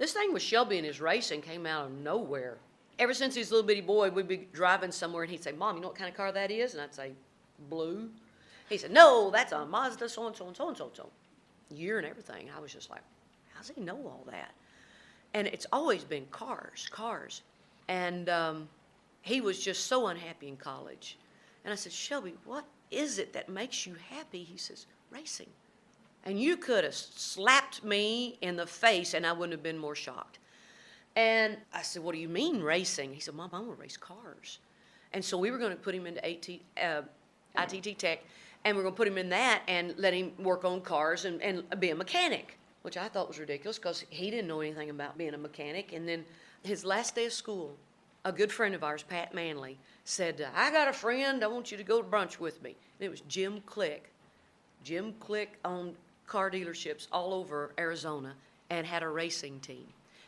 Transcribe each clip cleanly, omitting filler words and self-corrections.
This thing with Shelby and his racing came out of nowhere. Ever since he was a little bitty boy, we'd be driving somewhere and he'd say, Mom, you know what kind of car that is? And I'd say, blue. He said, no, that's a Mazda so-and-so and so-and-so and so. Year and everything. I was just like, how's he know all that? And it's always been cars. And he was just so unhappy in college. And I said, Shelby, what is it that makes you happy? He says, racing. And you could have slapped me in the face and I wouldn't have been more shocked. And I said, what do you mean racing? He said, Mom, I want to race cars. And so we were going to put him into ITT Tech, and we're going to put him in that and let him work on cars and be a mechanic, which I thought was ridiculous because he didn't know anything about being a mechanic. And then his last day of school, a good friend of ours, Pat Manley, said, I got a friend, I want you to go to brunch with me. And it was Jim Click. Jim Click owned car dealerships all over Arizona and had a racing team.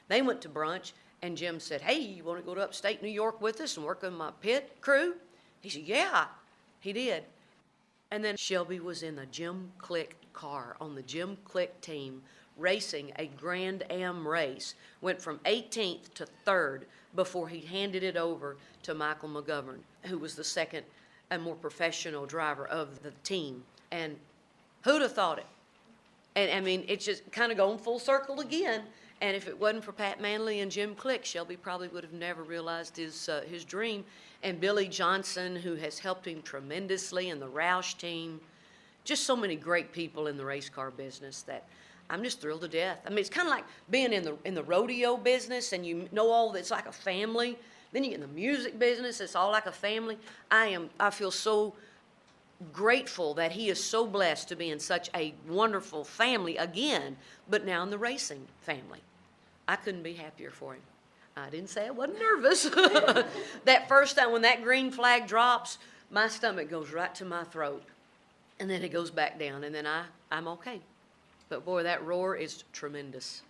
They went to brunch, and Jim said, hey, you want to go to upstate New York with us and work on my pit crew? He said, yeah, he did. And then Shelby was in the Jim Click car on the Jim Click team racing a Grand Am race, went from 18th to 3rd before he handed it over to Michael McGovern, who was the second and more professional driver of the team. And who'd have thought it? And I mean, it's just kind of going full circle again. And if it wasn't for Pat Manley and Jim Click, Shelby probably would have never realized his dream. And Billy Johnson, who has helped him tremendously, and the Roush team, just so many great people in the race car business that I'm just thrilled to death. I mean, it's kind of like being in the rodeo business, and you know all that's like a family. Then you get in the music business; it's all like a family. I feel so grateful that he is so blessed to be in such a wonderful family again, but now in the racing family. I couldn't be happier for him. I didn't say I wasn't nervous. That first time when that green flag drops, my stomach goes right to my throat, and then it goes back down, and then I'm okay. But boy, that roar is tremendous.